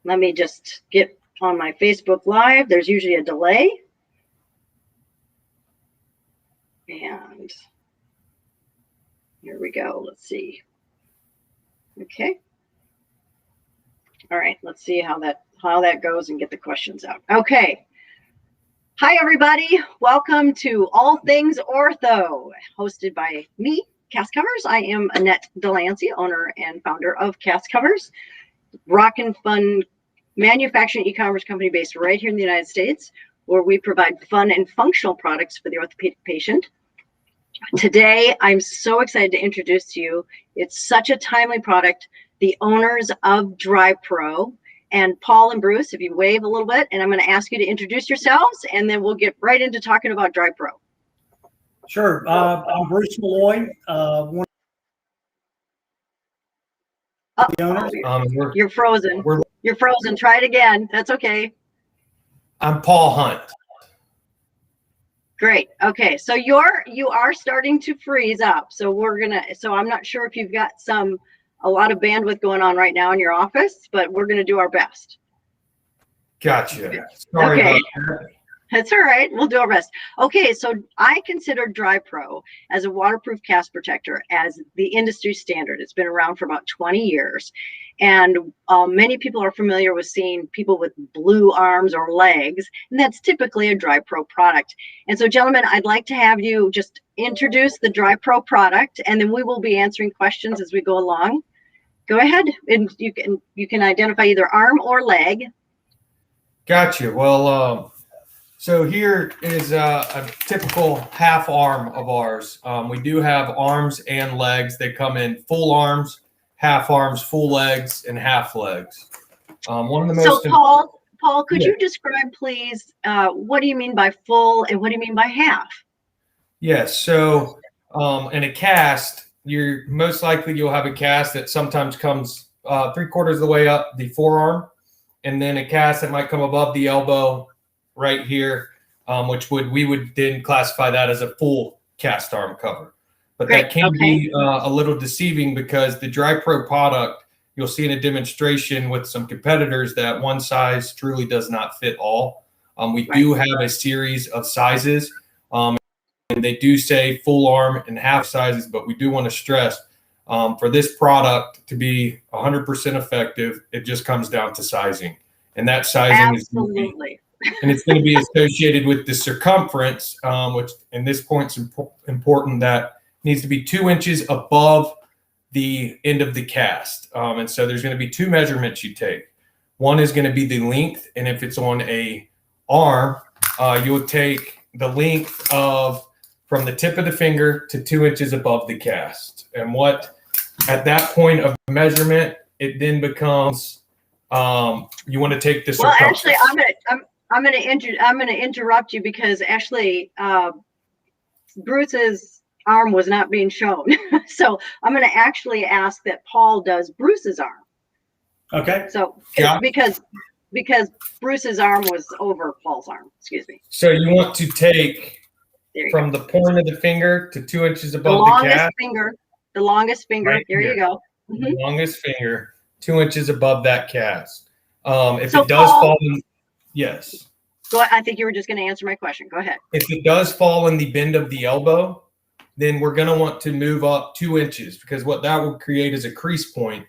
Let me just get on my Facebook Live. There's usually a delay. And here we go. Let's see. Okay. All right. Let's see how that goes and get the questions out. Okay. Hi, everybody. Welcome to All Things Ortho, hosted by me, CastCoverz. I am Annette Delancey, owner and founder of CastCoverz, rockin' fun manufacturing e-commerce company based right here in the United States, where we provide fun and functional products for the orthopedic patient. Today, I'm so excited to introduce to you, it's such a timely product, the owners of DryPro, and Paul and Bruce, if you wave a little bit, and I'm going to ask you to introduce yourselves, and then we'll get right into talking about DryPro. Sure. I'm Bruce Malloy, one of the owners. You're frozen. You're frozen. Try it again. That's okay. I'm Paul Hunt. Great. Okay. So you are starting to freeze up. So I'm not sure if you've got a lot of bandwidth going on right now in your office, but we're going to do our best. Gotcha. Sorry okay. about that. That's all right. We'll do our best. Okay, so I consider DryPro as a waterproof cast protector as the industry standard. It's been around for about 20 years. And many people are familiar with seeing people with blue arms or legs, and that's typically a DryPro product. And so, gentlemen, I'd like to have you just introduce the DryPro product, and then we will be answering questions as we go along. Go ahead, and you can identify either arm or leg. Gotcha. Well, so here is a typical half arm of ours. We do have arms and legs. They come in full arms, half arms, full legs, and half legs. One of the most. So Paul, could you describe, please, what do you mean by full and what do you mean by half? Yes. So in a cast, you'll have a cast that sometimes comes 3/4 of the way up the forearm, and then a cast that might come above the elbow right here, which we would then classify that as a full cast arm cover. But Great. that can be a little deceiving because the DryPro product, you'll see in a demonstration with some competitors that one size truly does not fit all. We do have a series of sizes, and they do say full arm and half sizes, but we do want to stress for this product to be 100% effective, it just comes down to sizing. And that sizing Absolutely. and it's going to be associated with the circumference, which in this point is important, that needs to be 2 inches above the end of the cast. And so there's going to be 2 measurements you take. One is going to be the length, and if it's on a arm, you'll take the length from the tip of the finger to 2 inches above the cast. And at that point of measurement, it then becomes you want to take the circumference. Well, actually, I'm going to interrupt you because actually Bruce's arm was not being shown. So I'm going to actually ask that Paul does Bruce's arm. Okay. So because Bruce's arm was over Paul's arm. Excuse me. So you want to take from the point of the finger to 2 inches above the cast. The longest finger. Right there here. You go. Mm-hmm. The longest finger, 2 inches above that cast. If so it does Paul, fall in, yes. I think you were just going to answer my question. Go ahead. If it does fall in the bend of the elbow, then we're going to want to move up 2 inches, because what that will create is a crease point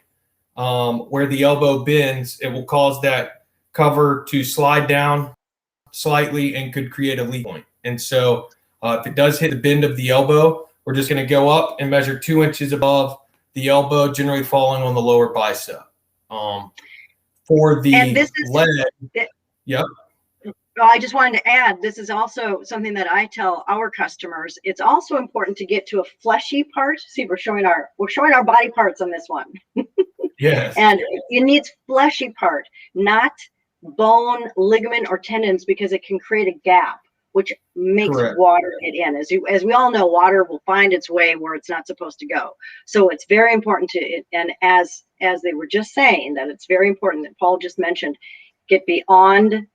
where the elbow bends. It will cause that cover to slide down slightly and could create a leak point. And so if it does hit the bend of the elbow, we're just going to go up and measure 2 inches above the elbow, generally falling on the lower bicep. For the leg, yep. Well, I just wanted to add, this is also something that I tell our customers. It's also important to get to a fleshy part. See, we're showing our body parts on this one. Yes. And it needs fleshy part, not bone, ligament, or tendons, because it can create a gap, which makes water get in. As we all know, water will find its way where it's not supposed to go. So it's very important and as they were just saying, that it's very important that Paul just mentioned, get beyond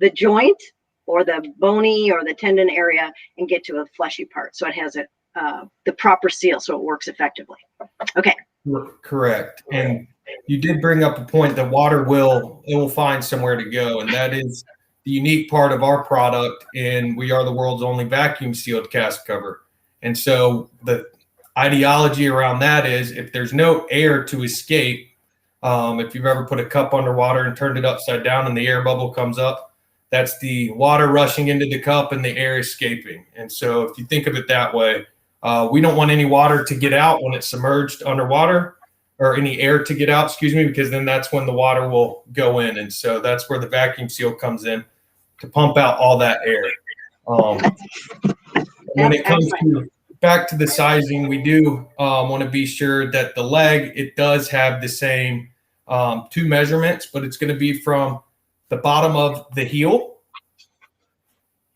the joint or the bony or the tendon area and get to a fleshy part, so it has the proper seal, so it works effectively. Okay, Correct. And you did bring up a point that water will find somewhere to go, and that is the unique part of our product. And we are the world's only vacuum sealed cast cover. And so the ideology around that is if there's no air to escape, if you've ever put a cup underwater and turned it upside down and the air bubble comes up, that's the water rushing into the cup and the air escaping. And so if you think of it that way, we don't want any water to get out when it's submerged underwater, or any air to get out, excuse me, because then that's when the water will go in. And so that's where the vacuum seal comes in to pump out all that air. When it comes to back to the sizing, we do want to be sure that the leg, it does have the same 2 measurements, but it's going to be from the bottom of the heel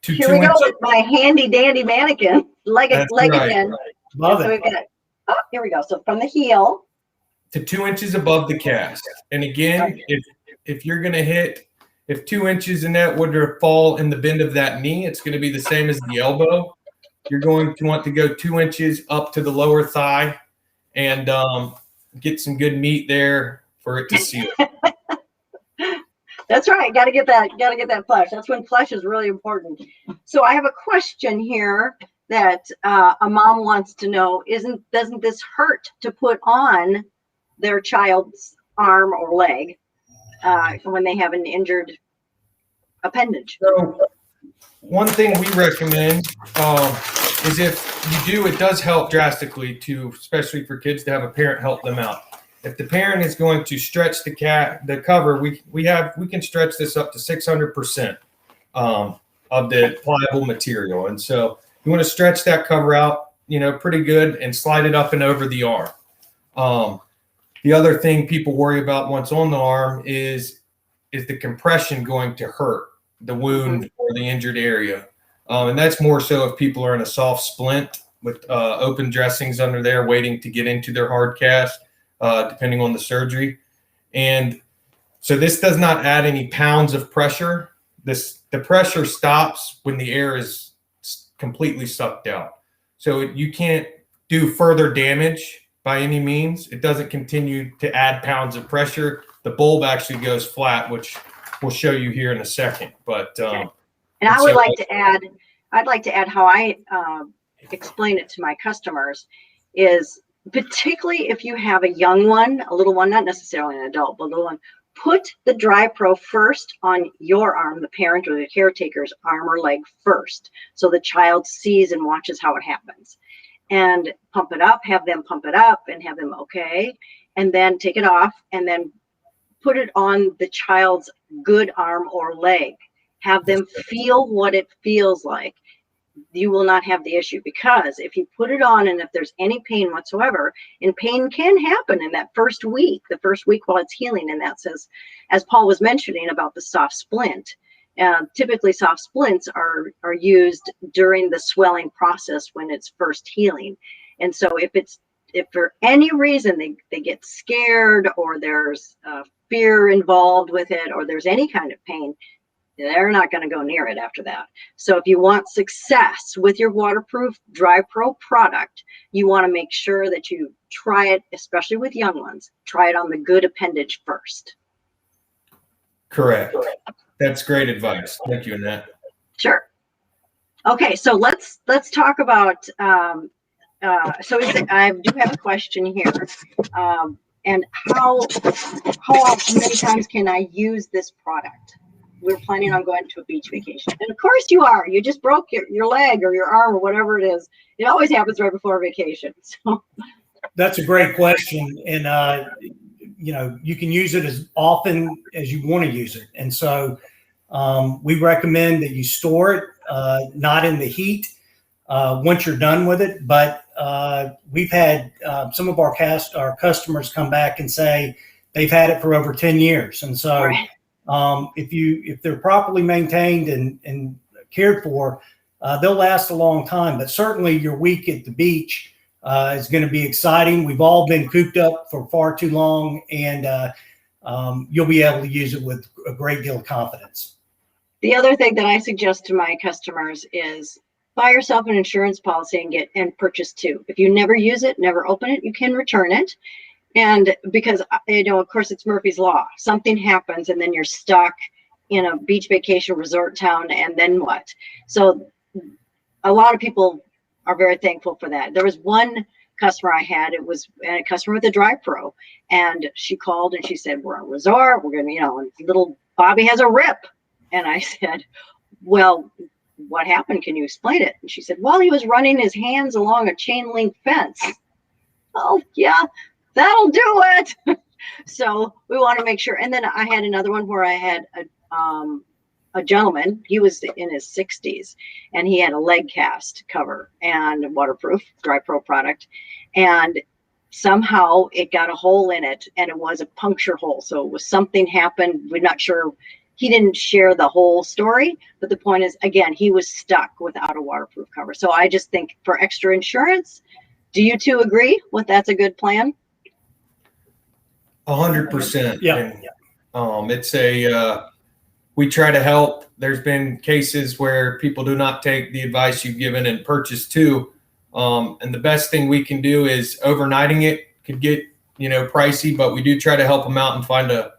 to Here 2 we go inches. with my handy dandy mannequin. Leg Right. again. Love So it. we've got, oh, here we go. So from the heel. To 2 inches above the cast. And again, if you're going to hit, if 2 inches in that would fall in the bend of that knee, it's going to be the same as the elbow. You're going to want to go 2 inches up to the lower thigh and get some good meat there for it to seal. That's right. Got to get that flesh. That's when flesh is really important. So I have a question here that a mom wants to know. Doesn't this hurt to put on their child's arm or leg when they have an injured appendage? So one thing we recommend is if you do, it does help drastically to, especially for kids, to have a parent help them out. If the parent is going to stretch the cover, we can stretch this up to 600% of the pliable material. And so you want to stretch that cover out, pretty good, and slide it up and over the arm. The other thing people worry about once on the arm is the compression going to hurt the wound or the injured area. And that's more so if people are in a soft splint with open dressings under there waiting to get into their hard cast, depending on the surgery. And so this does not add any pounds of pressure. The pressure stops when the air is completely sucked out. So you can't do further damage by any means. It doesn't continue to add pounds of pressure. The bulb actually goes flat, which we'll show you here in a second. But and I would like to add, I'd like to add how I explain it to my customers is, particularly if you have a young one, a little one, not necessarily an adult, but a little one, put the DryPro first on your arm, the parent or the caretaker's arm or leg first, so the child sees and watches how it happens. And pump it up, have them pump it up and have them okay, and then take it off and then put it on the child's good arm or leg. Have them feel what it feels like. You will not have the issue, because if you put it on and if there's any pain whatsoever, and pain can happen in that first week, the first week while it's healing, and that says, as Paul was mentioning about the soft splint, typically soft splints are used during the swelling process when it's first healing. And so if for any reason they get scared, or there's fear involved with it, or there's any kind of pain, they're not going to go near it after that. So if you want success with your waterproof DryPro product, you want to make sure that you try it, especially with young ones, try it on the good appendage first. Correct. That's great advice. Thank you, Annette. Sure. Okay, so let's talk about, so I do have a question here. And how many times can I use this product? We're planning on going to a beach vacation. And of course you are. You just broke your leg or your arm or whatever it is. It always happens right before a vacation. So That's a great question. And, you can use it as often as you want to use it. And so we recommend that you store it, not in the heat once you're done with it. But we've had some of our customers come back and say they've had it for over 10 years. And so right. If they're properly maintained and cared for, they'll last a long time. But certainly your week at the beach is going to be exciting. We've all been cooped up for far too long, and you'll be able to use it with a great deal of confidence. The other thing that I suggest to my customers is buy yourself an insurance policy and purchase two. If you never use it, never open it, you can return it. And because, of course, it's Murphy's Law. Something happens and then you're stuck in a beach vacation resort town, and then what? So a lot of people are very thankful for that. There was one customer I had, it was a customer with a DryPro, and she called and she said, we're on a resort, we're going to, and little Bobby has a rip. And I said, well, what happened? Can you explain it? And she said, well, he was running his hands along a chain link fence. Oh, yeah, that'll do it. So we want to make sure. And then I had another one where I had a gentleman, he was in his 60s, and he had a leg cast cover and waterproof DryPro product. And somehow it got a hole in it, and it was a puncture hole. So it was something happened. We're not sure. He didn't share the whole story, but the point is, again, he was stuck without a waterproof cover. So I just think for extra insurance, do you two agree that's a good plan? 100%. Yeah. And, it's we try to help. There's been cases where people do not take the advice you've given and purchase two. And the best thing we can do is overnighting it could get, pricey, but we do try to help them out and find a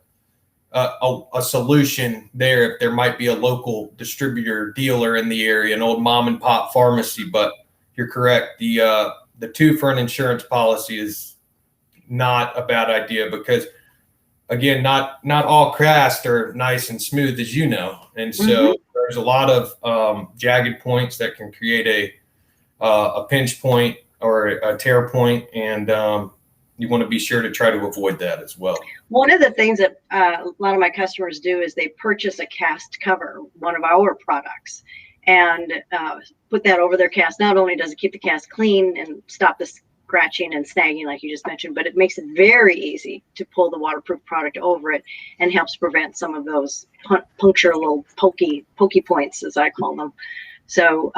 solution there if there might be a local distributor dealer in the area, an old mom and pop pharmacy. But you're correct. The two for an insurance policy is not a bad idea because, again, not all casts are nice and smooth, as you know. And so there's a lot of jagged points that can create a pinch point or a tear point, and you want to be sure to try to avoid that as well. One of the things that a lot of my customers do is they purchase a cast cover, one of our products, and put that over their cast. Not only does it keep the cast clean and stop the scratching and snagging like you just mentioned, but it makes it very easy to pull the waterproof product over it and helps prevent some of those puncture little pokey points, as I call them. So,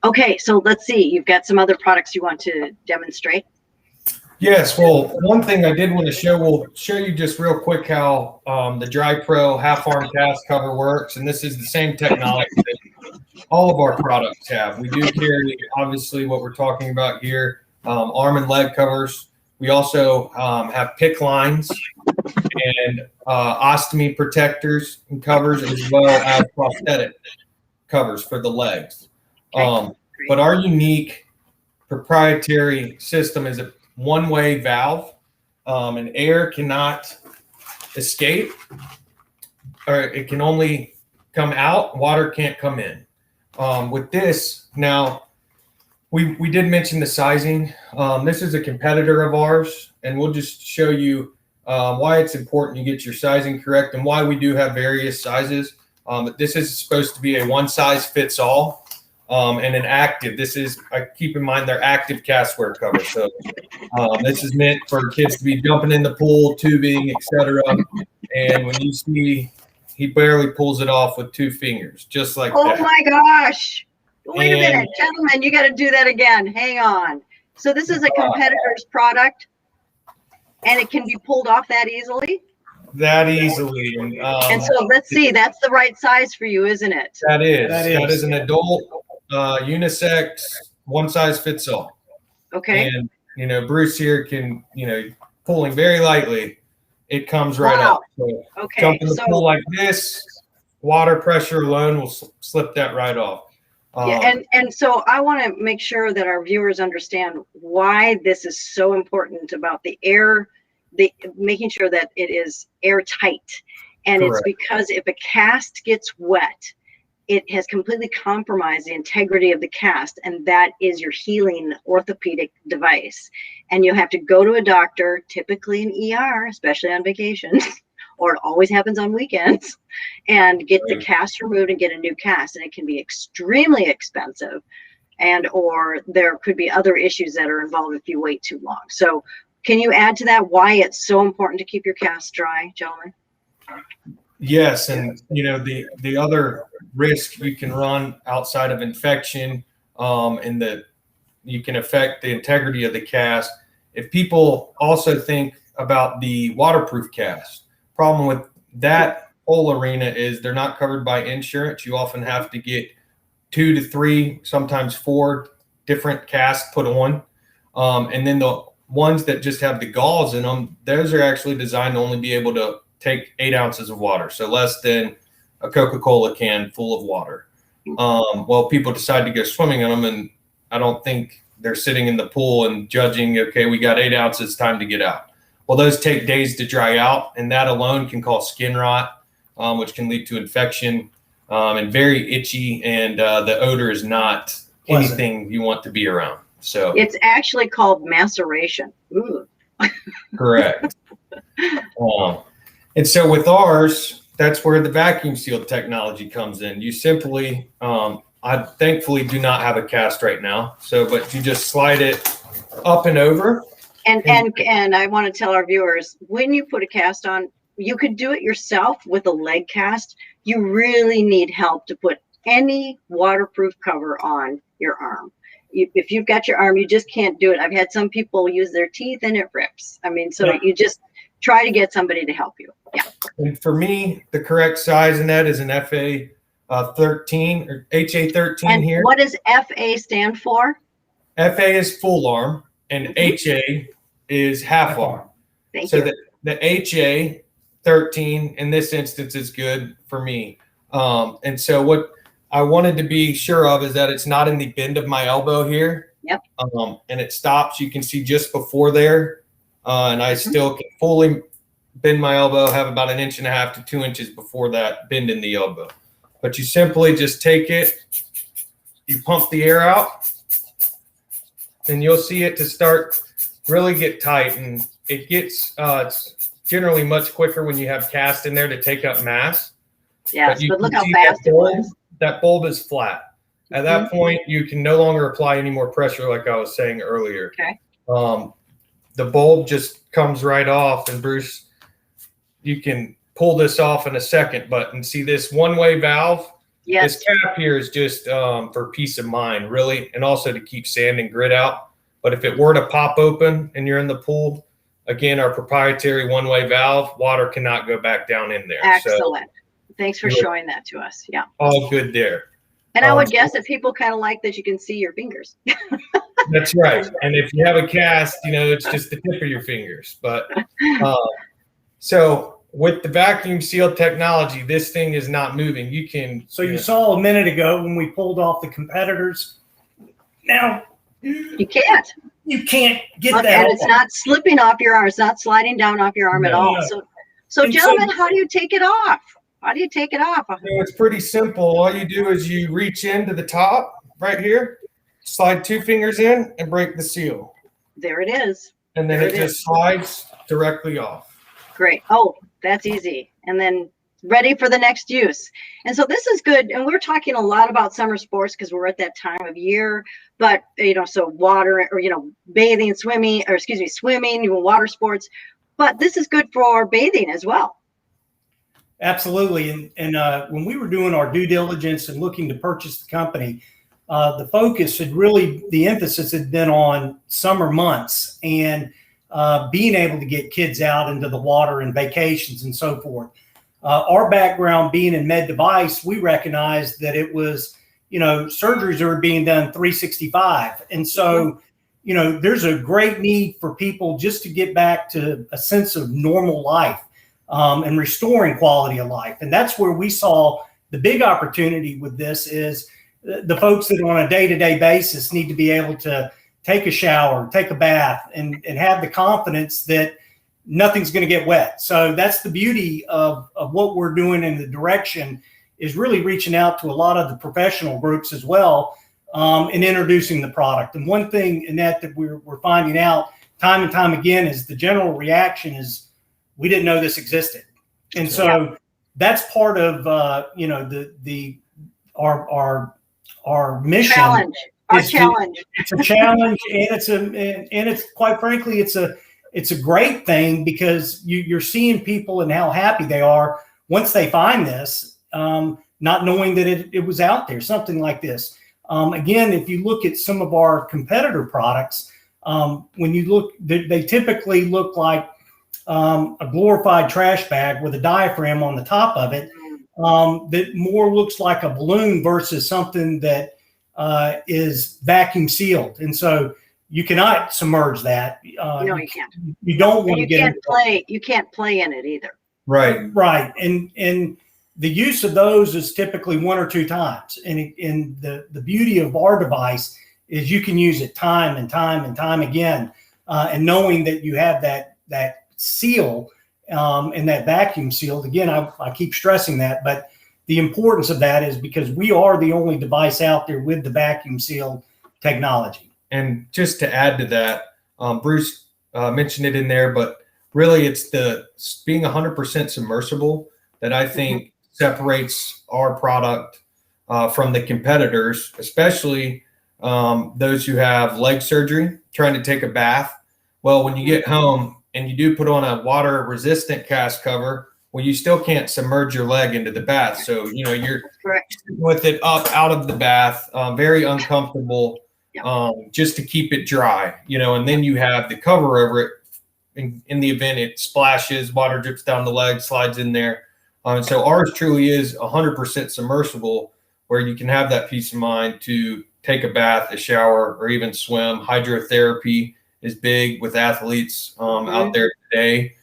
okay, so let's see. You've got some other products you want to demonstrate? Yes. Well, one thing I did want to show, we'll show you just real quick how the DryPro half-arm cast cover works. And this is the same technology that all of our products have. We do carry, obviously, what we're talking about here, arm and leg covers. We also have PICC lines and ostomy protectors and covers, as well as prosthetic covers for the legs. But our unique proprietary system is a one-way valve, and air cannot escape, or it can only come out. Water can't come in. With this, now, we did mention the sizing. This is a competitor of ours, and we'll just show you why it's important you get your sizing correct and why we do have various sizes. This is supposed to be a one-size-fits-all. And an active. This is, keep in mind, they're active cast wear covers. So this is meant for kids to be jumping in the pool, tubing, etc. And when you see, he barely pulls it off with 2 fingers, just like that. Oh my gosh! Wait a minute, gentlemen, you got to do that again. Hang on. So this is a competitor's product, and it can be pulled off that easily? That easily. And so let's see, that's the right size for you, isn't it? That is an adult unisex, one size fits all. Okay. And Bruce here can, pulling very lightly, it comes right up. So okay. Jump in the pool like this, water pressure alone will slip that right off. Yeah, and so I want to make sure that our viewers understand why this is so important about the air, making sure that it is airtight. And Correct. It's because if a cast gets wet, it has completely compromised the integrity of the cast, and that is your healing orthopedic device. And you'll have to go to a doctor, typically an ER, especially on vacations, or it always happens on weekends, and get the cast removed and get a new cast. And it can be extremely expensive, and or there could be other issues that are involved if you wait too long. So can you add to that why it's so important to keep your cast dry, gentlemen? Yes, and the other risk you can run outside of infection, and that you can affect the integrity of the cast. If people also think about the waterproof cast, problem with that whole arena is they're not covered by insurance. You often have to get 2 to 3, sometimes 4 different casts put on, and then ones that just have the gauze in them, those are actually designed to only be able to take 8 ounces of water, so less than a Coca-Cola can full of water. Well, people decide to go swimming in them, and I don't think they're sitting in the pool and judging, okay, we got 8 ounces, time to get out. Well, those take days to dry out, and that alone can cause skin rot, which can lead to infection, and very itchy, and the odor is not anything you want to be around. So it's actually called maceration. Ooh. Correct. And so with ours, that's where the vacuum sealed technology comes in. You simply, I thankfully do not have a cast right now. So, but you just slide it up and over. And I want to tell our viewers, when you put a cast on, you could do it yourself with a leg cast. You really need help to put any waterproof cover on your arm. If you've got your arm, you just can't do it. I've had some people use their teeth and it rips. I mean, so you just try to get somebody to help you. Yeah. And for me, the correct size in that is an FA 13 or HA 13 and here. What does FA stand for? FA is full arm and HA is half arm. Thank you. So the HA 13 in this instance is good for me. And so what I wanted to be sure of is that it's not in the bend of my elbow here. Yep. And it stops. You can see just before there. And I still can fully bend my elbow, have about 1.5 inches to 2 inches before that bend in the elbow. But you simply just take it, you pump the air out, and you'll see it to start really get tight. And it gets it's generally much quicker when you have cast in there to take up mass. Yes, but look how fast it was. That bulb is flat. At that point, you can no longer apply any more pressure like I was saying earlier. Okay. The bulb just comes right off, and Bruce, you can pull this off in a second, but see this one-way valve? Yes. This cap here is just for peace of mind, really, and also to keep sand and grit out. But if it were to pop open and you're in the pool, again, our proprietary one-way valve, water cannot go back down in there. Excellent. Thanks for showing that to us. Yeah. All good there. And I would guess that people kind of like that you can see your fingers. That's right. And if you have a cast, it's just the tip of your fingers. But so with the vacuum sealed technology, this thing is not moving. You can. So you saw a minute ago when we pulled off the competitors. Now you can't. You can't get that. And it's not slipping off your arm. It's not sliding down off your arm at all. So gentlemen, how do you take it off? How do you take it off? It's pretty simple. All you do is you reach into the top right here, slide 2 fingers in, and break the seal. There it is. And then it just slides directly off. Great. Oh, that's easy. And then ready for the next use. And so this is good. And we're talking a lot about summer sports because we're at that time of year. But, so water or, bathing, swimming, water sports. But this is good for bathing as well. Absolutely. And when we were doing our due diligence and looking to purchase the company, the focus had really, the emphasis had been on summer months and being able to get kids out into the water and vacations and so forth. Our background being in med device, we recognized that it was, surgeries are being done 365. And so, there's a great need for people just to get back to a sense of normal life. And restoring quality of life. And that's where we saw the big opportunity with this is the folks that on a day-to-day basis need to be able to take a shower, take a bath, and have the confidence that nothing's going to get wet. So that's the beauty of what we're doing in the direction is really reaching out to a lot of the professional groups as well and introducing the product. And one thing in that we're finding out time and time again is the general reaction is, we didn't know this existed. And so that's part of, our mission. Challenge. Our challenge. It's a challenge and it's quite frankly, it's a great thing because you're seeing people and how happy they are once they find this, not knowing that it was out there, something like this. Again, if you look at some of our competitor products, when you look, they typically look like a glorified trash bag with a diaphragm on the top of it that more looks like a balloon versus something that is vacuum sealed. And so you cannot submerge that. No, you can't. You don't want to You get can't play. You can't play in it either. Right. right, and the use of those is typically 1 or 2 times. And the beauty of our device is you can use it time and time and time again, and knowing that you have that seal and that vacuum sealed. Again, I keep stressing that, but the importance of that is because we are the only device out there with the vacuum seal technology. And just to add to that, Bruce mentioned it in there, but really it's the being 100% submersible that I think separates our product from the competitors, especially those who have leg surgery, trying to take a bath. Well, when you get home and you do put on a water resistant cast cover, well, you still can't submerge your leg into the bath. So, you're with it up out of the bath, very uncomfortable, just to keep it dry, and then you have the cover over it in the event it splashes, water drips down the leg, slides in there. And so ours truly is 100% submersible, where you can have that peace of mind to take a bath, a shower, or even swim. Hydrotherapy is big with athletes out there today,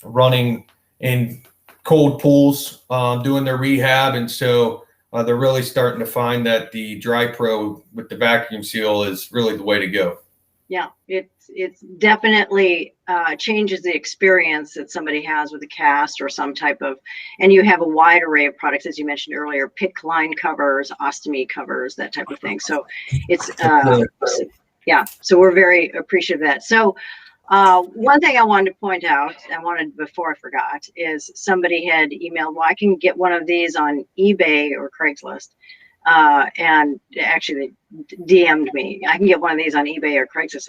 running in cold pools, doing their rehab. And so they're really starting to find that the DryPro with the vacuum seal is really the way to go. Yeah, it's definitely changes the experience that somebody has with a cast or some type of, and you have a wide array of products, as you mentioned earlier, PICC line covers, ostomy covers, that type of thing. So it's, so we're very appreciative of that. So one thing I wanted to point out, before I forgot, is somebody had emailed, well, I can get one of these on eBay or Craigslist. And actually they DM'd me, I can get one of these on eBay or Craigslist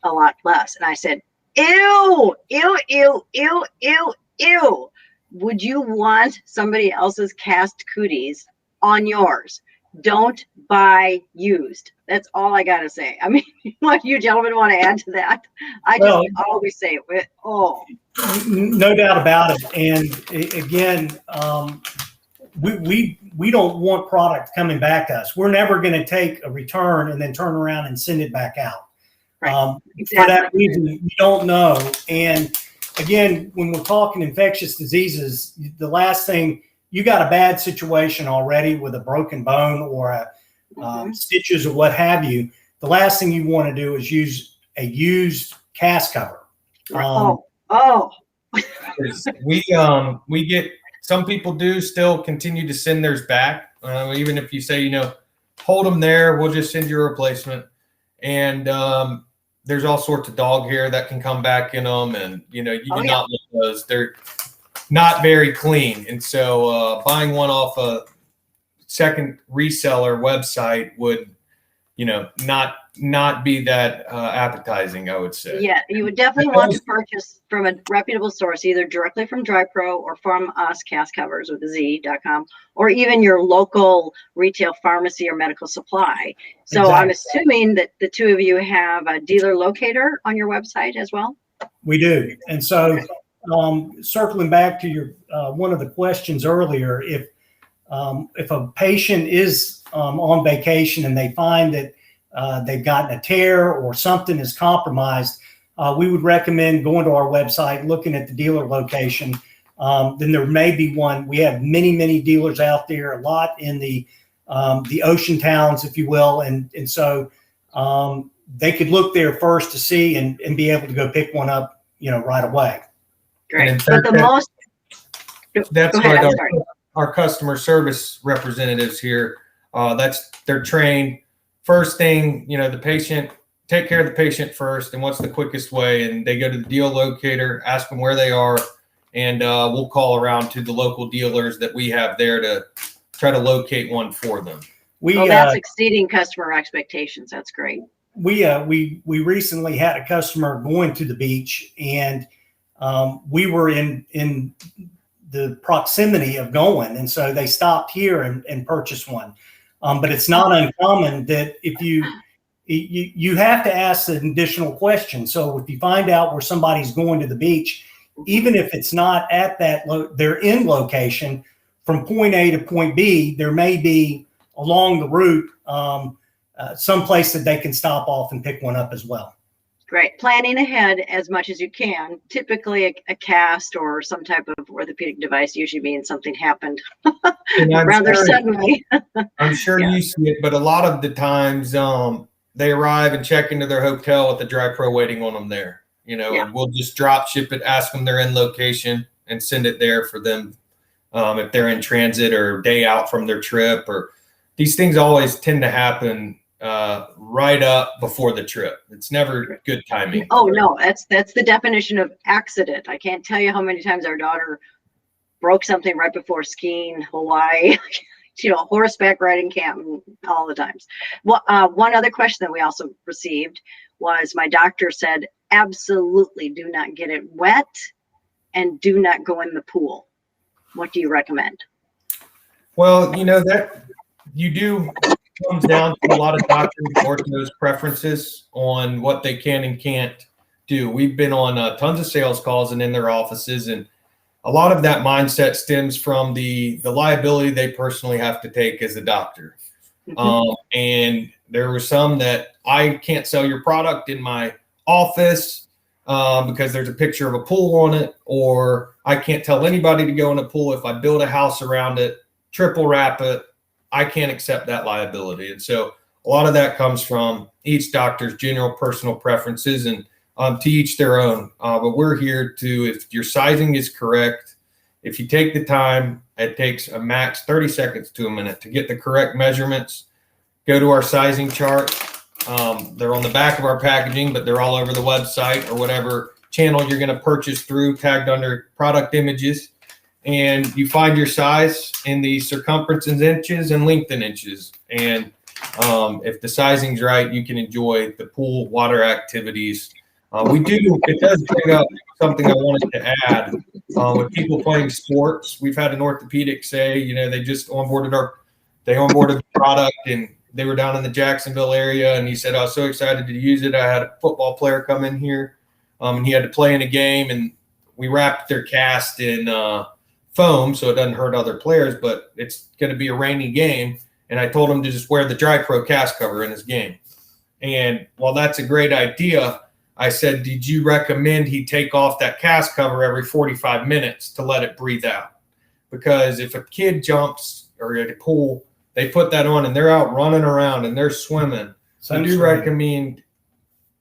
a lot less. And I said, ew, ew, ew, ew, ew, ew. Would you want somebody else's cast cooties on yours? Don't buy used. That's all I got to say. I mean, what you gentlemen want to add to that? I just always say it. No doubt about it. And again, we don't want product coming back to us. We're never going to take a return and then turn around and send it back out. Right. Exactly. For that reason, we don't know. And again, when we're talking infectious diseases, the last thing, you got a bad situation already with a broken bone or stitches or what have you. The last thing you want to do is use a used cast cover. We get, some people do still continue to send theirs back. Even if you say, hold them there, we'll just send you a replacement. And there's all sorts of dog hair that can come back in them. And, you do not want those. They're not very clean. And so buying one off a second reseller website would, not be that appetizing, I would say. Yeah, you would definitely want to purchase from a reputable source, either directly from DryPro or from us, CastCoverz with a Z.com, or even your local retail pharmacy or medical supply. So exactly. I'm assuming that the two of you have a dealer locator on your website as well? We do. And so circling back to your one of the questions earlier, if a patient is on vacation and they find that they've gotten a tear or something is compromised, we would recommend going to our website, looking at the dealer location. Then there may be one. We have many dealers out there, a lot in the ocean towns, if you will. And so they could look there first to see and be able to go pick one up, right away. Great. But the most, that's our customer service representatives here. They're trained. First thing, the patient, take care of the patient first, and what's the quickest way? And they go to the deal locator, ask them where they are, and we'll call around to the local dealers that we have there to try to locate one for them. That's exceeding customer expectations. That's great. We recently had a customer going to the beach, and we were in the proximity of going, and so they stopped here and purchased one. But it's not uncommon that if you have to ask an additional question. So if you find out where somebody's going to the beach, even if it's not at their end location, from point A to point B, there may be along the route someplace that they can stop off and pick one up as well. Great. Planning ahead as much as you can. Typically a cast or some type of orthopedic device usually means something happened rather suddenly. I'm sure you see it, but a lot of the times they arrive and check into their hotel with the DryPro waiting on them there, and we'll just drop ship it, ask them their in location and send it there for them if they're in transit or day out from their trip. Or these things always tend to happen right up before the trip. It's never good timing. Oh no, that's the definition of accident. I can't tell you how many times our daughter broke something right before skiing Hawaii, horseback riding camp, all the times. Well, one other question that we also received was, my doctor said, absolutely do not get it wet and do not go in the pool. What do you recommend? Well, that you do comes down to a lot of doctors and orthos preferences on what they can and can't do. We've been on tons of sales calls and in their offices, and a lot of that mindset stems from the liability they personally have to take as a doctor. And there were some that, I can't sell your product in my office because there's a picture of a pool on it, or I can't tell anybody to go in a pool if I build a house around it, triple wrap it. I can't accept that liability. And so a lot of that comes from each doctor's general personal preferences, and to each their own. But we're here to, if your sizing is correct, if you take the time, it takes a max 30 seconds to a minute to get the correct measurements. Go to our sizing chart. They're on the back of our packaging, but they're all over the website or whatever channel you're going to purchase through, tagged under product images. And you find your size in the circumference in inches and length in inches. And if the sizing's right, you can enjoy the pool water activities. It does bring up something I wanted to add. With people playing sports, we've had an orthopedic say, they just onboarded the product, and they were down in the Jacksonville area, and he said, I was so excited to use it. I had a football player come in here, and he had to play in a game, and we wrapped their cast in foam so it doesn't hurt other players, but it's going to be a rainy game. And I told him to just wear the DryPro cast cover in his game. And while that's a great idea, I said, did you recommend he take off that cast cover every 45 minutes to let it breathe out? Because if a kid jumps or at a pool, they put that on and they're out running around and they're swimming. So I do recommend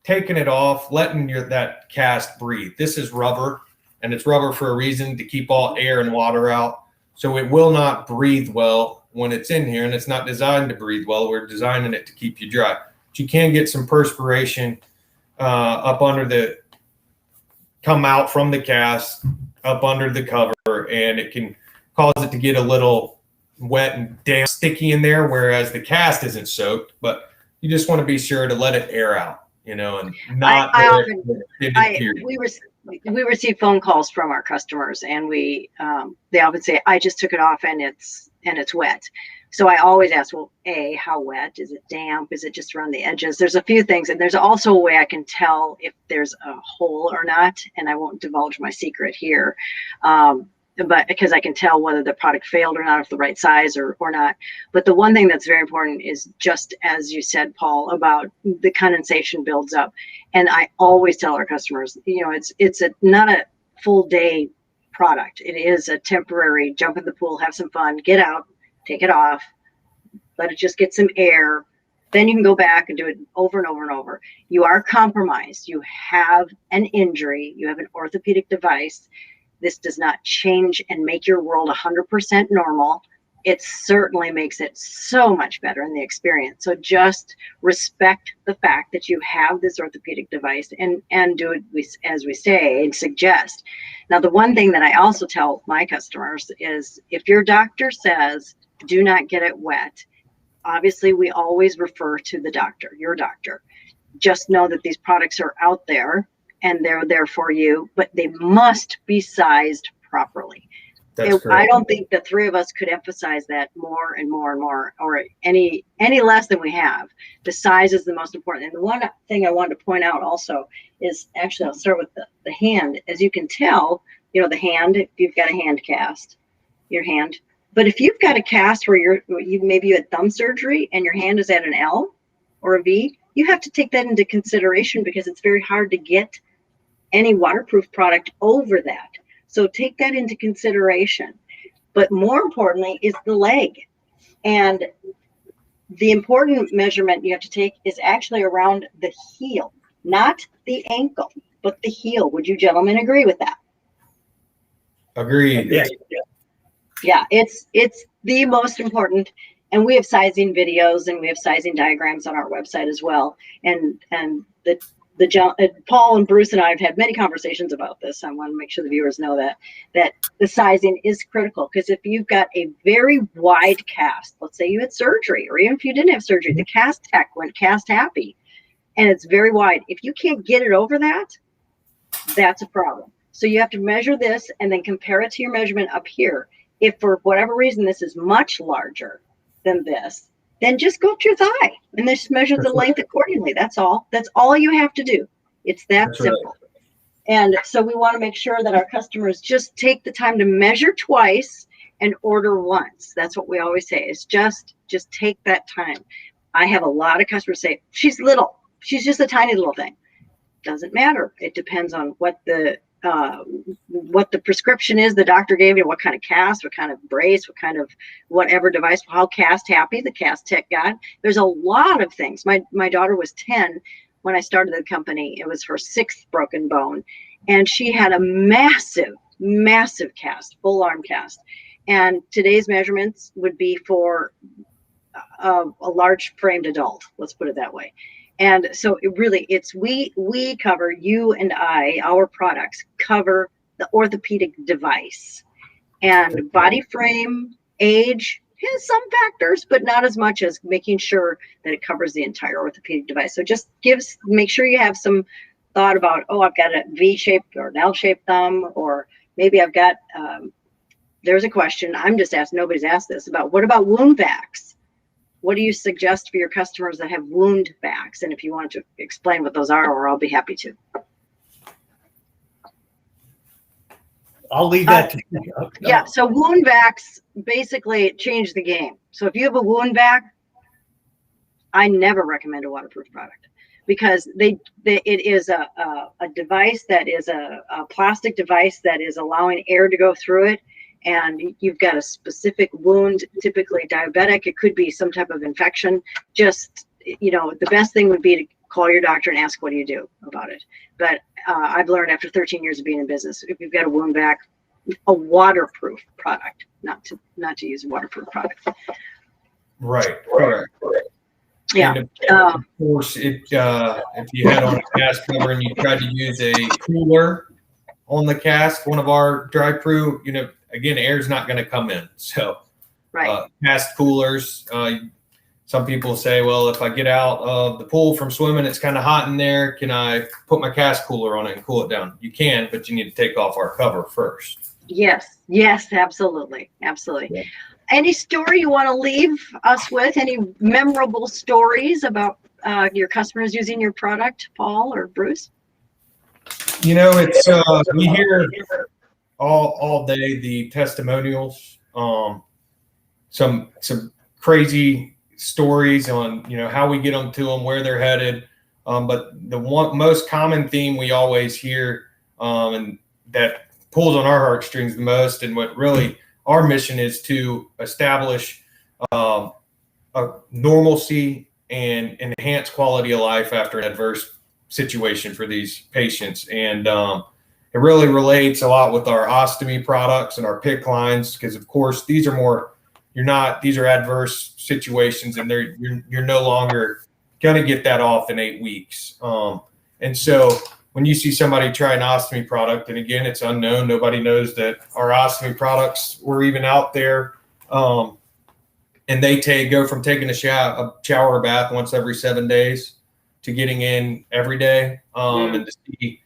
taking it off, letting that cast breathe. This is rubber, and it's rubber for a reason, to keep all air and water out. So it will not breathe well when it's in here, and it's not designed to breathe well. We're designing it to keep you dry. But you can get some perspiration come out from the cast, up under the cover, and it can cause it to get a little wet and damp, sticky in there, whereas the cast isn't soaked. But you just want to be sure to let it air out, and not. We receive phone calls from our customers, and they often say, I just took it off and it's wet. So I always ask, well, A, how wet? Is it damp? Is it just around the edges? There's a few things. And there's also a way I can tell if there's a hole or not. And I won't divulge my secret here. But because I can tell whether the product failed or not, if the right size or not. But the one thing that's very important is, just as you said, Paul, about the condensation builds up. And I always tell our customers, it's not a full day product. It is a temporary jump in the pool, have some fun, get out, take it off, let it just get some air. Then you can go back and do it over and over and over. You are compromised. You have an injury. You have an orthopedic device. This does not change and make your world 100% normal. It certainly makes it so much better in the experience. So just respect the fact that you have this orthopedic device and do it as we say and suggest. Now, the one thing that I also tell my customers is, if your doctor says, do not get it wet, obviously we always refer to the doctor, your doctor. Just know that these products are out there and they're there for you, but they must be sized properly. I don't think the three of us could emphasize that more and more and more, or any less than we have. The size is the most important. And the one thing I wanted to point out also is, actually, I'll start with the hand. As you can tell, the hand, if you've got a hand cast, your hand. But if you've got a cast where maybe you had thumb surgery and your hand is at an L, or a V, you have to take that into consideration because it's very hard to get any waterproof product over that. So take that into consideration. But more importantly is the leg. And the important measurement you have to take is actually around the heel, not the ankle, but the heel. Would you gentlemen agree with that? Agreed. Yes. Yeah, it's the most important. And we have sizing videos and we have sizing diagrams on our website as well. And Paul and Bruce and I have had many conversations about this. I want to make sure the viewers know that the sizing is critical, because if you've got a very wide cast, let's say you had surgery, or even if you didn't have surgery, the cast tech went cast happy, and it's very wide. If you can't get it over that, that's a problem. So you have to measure this and then compare it to your measurement up here. If for whatever reason this is much larger than this, then just go up to your thigh and just measure the length accordingly. That's all. That's all you have to do. It's that simple. And so we want to make sure that our customers just take the time to measure twice and order once. That's what we always say, is just take that time. I have a lot of customers say, she's little. She's just a tiny little thing. Doesn't matter. It depends on what the prescription is the doctor gave you, what kind of cast, what kind of brace, what kind of whatever device, how cast happy the cast tech got. There's a lot of things. My daughter was 10 when I started the company. It was her 6th broken bone, and she had a massive cast, full arm cast. And today's measurements would be for a large framed adult, let's put it that way. And so we cover, you and I, our products cover the orthopedic device, and body frame, age has some factors, but not as much as making sure that it covers the entire orthopedic device. So just make sure you have some thought about, oh, I've got a V-shaped or an L-shaped thumb, or maybe I've got, there's a question I'm just asked, nobody's asked this, about what about wound vacs? What do you suggest for your customers that have wound vacs? And if you want to explain what those are, or I'll be happy to. I'll leave that to you. Yeah, so wound vacs basically change the game. So if you have a wound vac, I never recommend a waterproof product, because it is a device that is a plastic device that is allowing air to go through it. And you've got a specific wound, typically diabetic. It could be some type of infection. Just, the best thing would be to call your doctor and ask, what do you do about it? But I've learned after 13 years of being in business, if you've got a wound vac, a waterproof product, not to use a waterproof product. Right. Yeah. And of course, if you had on a cast cover and you tried to use a cooler on the cast, one of our DryPro, again, air's not going to come in. So right. Cast coolers, some people say, well, if I get out of the pool from swimming, it's kind of hot in there. Can I put my cast cooler on it and cool it down? You can, but you need to take off our cover first. Yes, absolutely. Yeah. Any story you want to leave us with? Any memorable stories about your customers using your product, Paul or Bruce? It's we hear all day the testimonials, some crazy stories on how we get them to them, where they're headed, but the most common theme we always hear, and that pulls on our heartstrings the most, and what really our mission is to establish a normalcy and enhance quality of life after an adverse situation for these patients. And it really relates a lot with our ostomy products and our PICC lines, because of course these are these are adverse situations, and you're no longer going to get that off in 8 weeks. And so when you see somebody try an ostomy product, and again, it's unknown, nobody knows that our ostomy products were even out there. And they go from taking a shower or bath once every 7 days to getting in every day. And to see,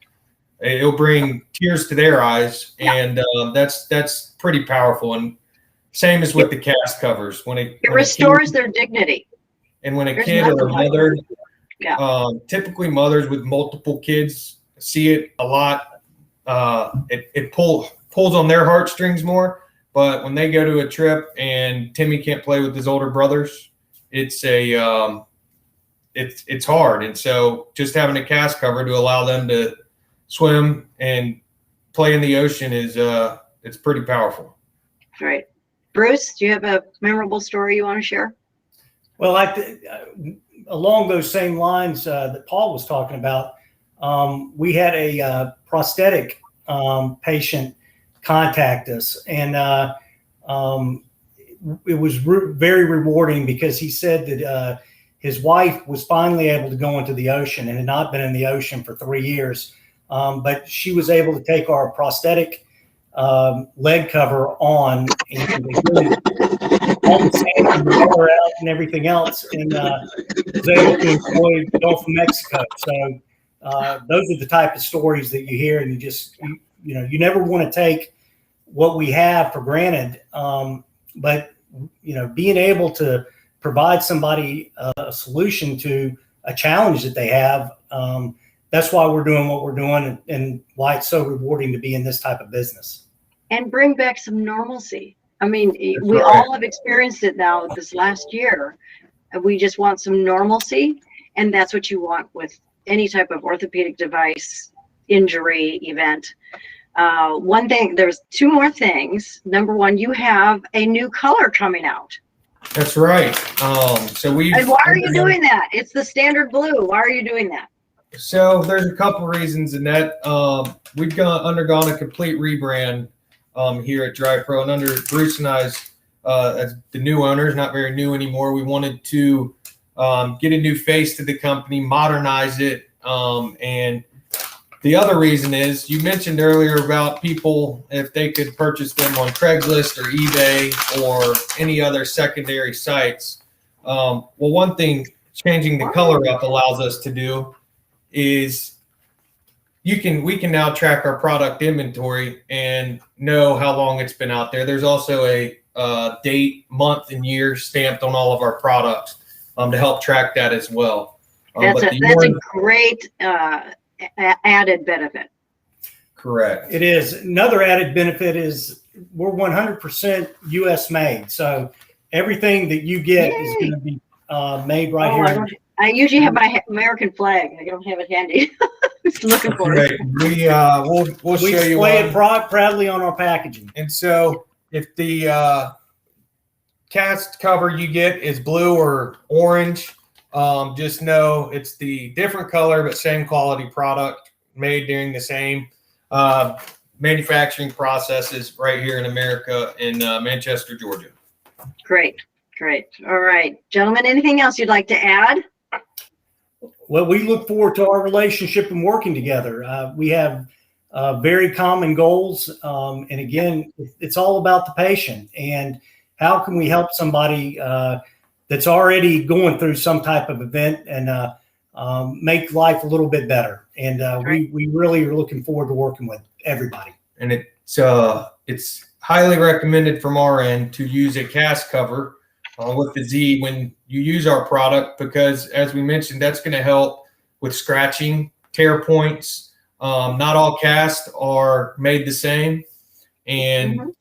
it'll bring tears to their eyes. And that's pretty powerful. And same as with the CastCoverz. When it restores their dignity. And when a kid or a mother, typically mothers with multiple kids see it a lot. It pulls on their heartstrings more. But when they go to a trip and Timmy can't play with his older brothers, it's it's hard. And so just having a cast cover to allow them to swim and play in the ocean is it's pretty powerful. Right. Bruce, do you have a memorable story you want to share? Well, along those same lines that Paul was talking about, we had a prosthetic patient contact us, and it was very rewarding because he said that his wife was finally able to go into the ocean and had not been in the ocean for 3 years, but she was able to take our prosthetic leg cover on and all the sand and the water out and everything else, and was able to enjoy the Gulf of Mexico. So those are the type of stories that you hear, and you never want to take what we have for granted. But being able to provide somebody a solution to a challenge that they have, that's why we're doing what we're doing, and why it's so rewarding to be in this type of business. And bring back some normalcy. I mean, That's we right. all have experienced it now this last year. We just want some normalcy, and that's what you want with any type of orthopedic device injury event. One thing, there's two more things. Number one, you have a new color coming out. That's right. And why are you doing that? It's the standard blue. Why are you doing that? So there's a couple reasons in that. We've undergone a complete rebrand here at DryPro, and under Bruce and I's as the new owners, not very new anymore, we wanted to get a new face to the company, modernize it, and the other reason is you mentioned earlier about people, if they could purchase them on Craigslist or eBay or any other secondary sites. Well, one thing changing the color up allows us to do is we can now track our product inventory and know how long it's been out there. There's also a date, month, and year stamped on all of our products to help track that as well. That's a great added benefit. Correct. It is. Another added benefit is we're 100% U.S. made. So everything that you get is going to be made right here. I usually have my American flag. I don't have it handy. Just looking for it. We'll show you. Display it proudly on our packaging. And so if the cast cover you get is blue or orange, just know it's the different color but same quality product made during the same manufacturing processes right here in America in Manchester, Georgia. Great. All right, gentlemen, anything else you'd like to add? Well, we look forward to our relationship and working together. We have very common goals. And again, it's all about the patient and how can we help somebody that's already going through some type of event and make life a little bit better. And we really are looking forward to working with everybody. And it's highly recommended from our end to use a cast cover with the Z when you use our product, because as we mentioned, that's going to help with scratching, tear points. Not all casts are made the same. And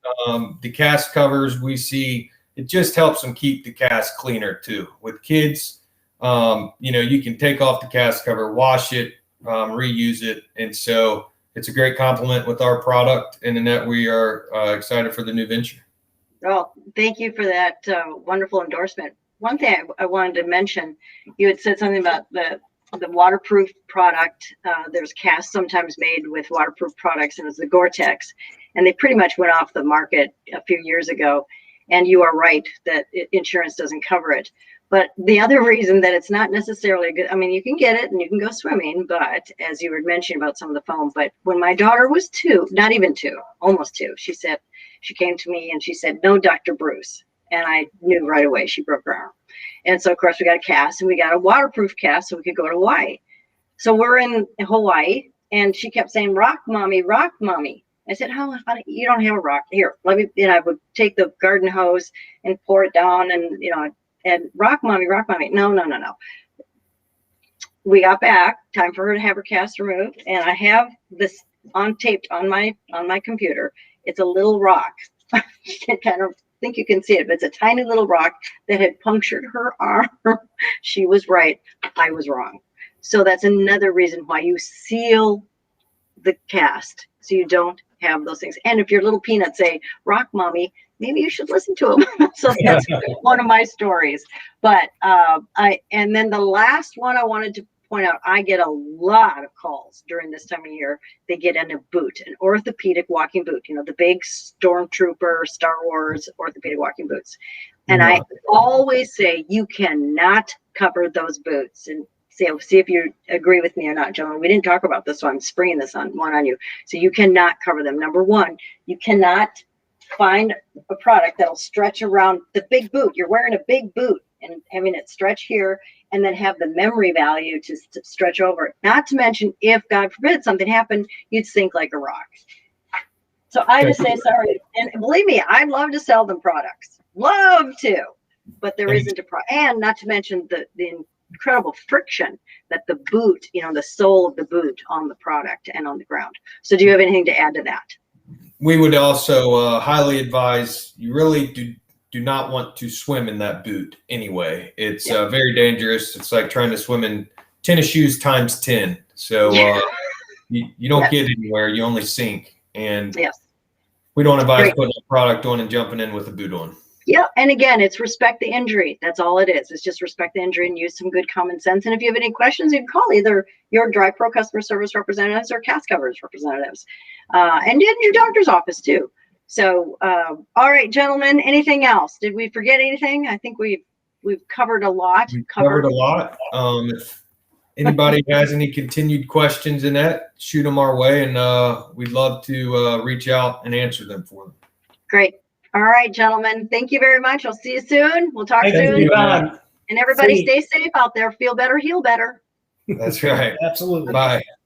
the cast covers we see, it just helps them keep the cast cleaner too. With kids, you can take off the cast cover, wash it, reuse it. And so it's a great complement with our product, and in that we are excited for the new venture. Well, thank you for that wonderful endorsement. One thing I wanted to mention, you had said something about the waterproof product. There's casts sometimes made with waterproof products, and it's the Gore-Tex, and they pretty much went off the market a few years ago. And you are right that insurance doesn't cover it. But the other reason that it's not necessarily good, I mean, you can get it and you can go swimming, but as you were mentioning about some of the foam, but when my daughter was 2, not even 2, almost 2, she came to me and she said, "No, Dr. Bruce." And I knew right away she broke her arm. And so, of course, we got a cast, and we got a waterproof cast so we could go to Hawaii. So we're in Hawaii, and she kept saying, "Rock, mommy, rock, mommy." I said, "How funny, you don't have a rock. Here, let me," and I would take the garden hose and pour it down and, and rock, mommy, rock, mommy. No. We got back, time for her to have her cast removed. And I have this taped on my computer. It's a little rock. It kind of think you can see it, but it's a tiny little rock that had punctured her arm. She was right. I was wrong. So that's another reason why you seal the cast, so you don't have those things. And if your little peanuts say, "Rock mommy," maybe you should listen to them. So that's one of my stories. But and then the last one I wanted to point out, I get a lot of calls during this time of year. They get in a boot, an orthopedic walking boot, you know, the big Stormtrooper, Star Wars orthopedic walking boots. And I always say, you cannot cover those boots. And see if you agree with me or not, gentlemen. We didn't talk about this, so I'm springing this on you. So you cannot cover them. Number one, you cannot find a product that'll stretch around the big boot. You're wearing a big boot and having it stretch here and then have the memory value to stretch over it. Not to mention, if God forbid something happened, you'd sink like a rock. So I just say sorry. And believe me, I'd love to sell them products. Love to. But there isn't a product. And not to mention the incredible friction that the boot, you know, the sole of the boot on the product and on the ground. So do you have anything to add to that? We would also highly advise, you really do not want to swim in that boot anyway. It's very dangerous. It's like trying to swim in tennis shoes times 10. So you don't get anywhere. You only sink. And we don't advise putting a product on and jumping in with a boot on. Yeah, and again, it's respect the injury. That's all it is. It's just respect the injury and use some good common sense. And if you have any questions, you can call either your DryPro customer service representatives or CastCoverz representatives, and in your doctor's office too. So, all right, gentlemen, anything else? Did we forget anything? I think we've covered a lot. We've covered a lot. If anybody has any continued questions in that, shoot them our way, and we'd love to reach out and answer them for them. Great. All right, gentlemen. Thank you very much. I'll see you soon. We'll talk soon. Thank you. And everybody stay safe out there. Feel better, heal better. That's right. Absolutely. Bye.